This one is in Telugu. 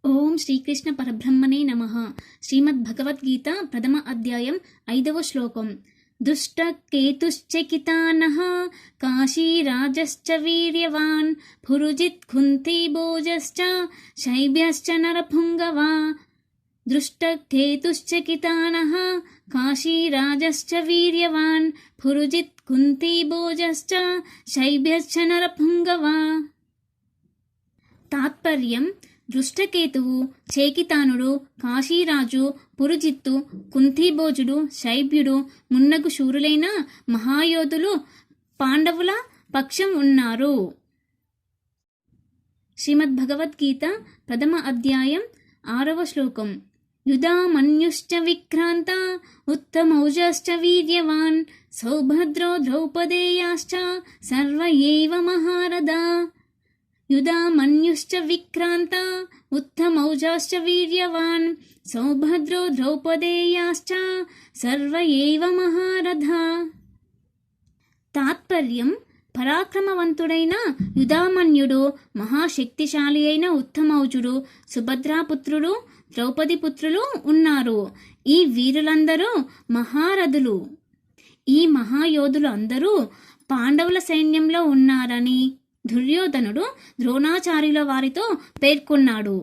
ఓం శ్రీకృష్ణ పరబ్రహ్మణే నమః. శ్రీమద్భగవద్గీత ప్రథమ అధ్యాయం 5వ శ్లోకం. దుష్టకేతుశ్చకితానః కాశీరాజశ్చ వీర్యవాన్ పురుజిత్ కుంతీభోజశ్చ శైబ్యశ్చ నరపుంగవా. దృష్టకేతుశ్చకితానః కాశీరాజశ్చ వీర్యవాన్ పురుజిత్ కుంతీభోజశ్చ శైబ్యశ్చ నరపుంగవా. తాత్పర్యం: దృష్టకేతువు, చేకితానుడు, కాశీరాజు, పురుజిత్తు, కుంతీభోజుడు, శైబ్యుడు మున్నగు శూరులైన మహాయోధులు పాండవుల పక్షం ఉన్నారు. శ్రీమద్భగవద్గీత ప్రథమ అధ్యాయం 6వ శ్లోకం. యుధామన్యుశ్చ విక్రాంత ఉత్తమౌజశ్చ వీర్యవాన్ సౌభద్రో ద్రౌపదేయాశ్చ సర్వ ఏవ మహారథా. యుధామన్యుశ్చ విక్రాంత ఉత్తమౌజశ్చ వీర్యవాన్ సౌభద్రో ద్రౌపదేయాశ్చ సర్వ ఏవ మహారథా. తాత్పర్యం: పరాక్రమవంతుడైన యుధామన్యుడు, మహాశక్తిశాలి అయిన ఉత్తమౌజుడు, సుభద్రాపుత్రుడు, ద్రౌపది పుత్రులు ఉన్నారు. ఈ వీరులందరూ మహారథులు. ఈ మహాయోధులు అందరూ పాండవుల సైన్యంలో ఉన్నారని దుర్యోధనుడు ద్రోణాచార్యుల వారితో పేర్కొన్నాడు.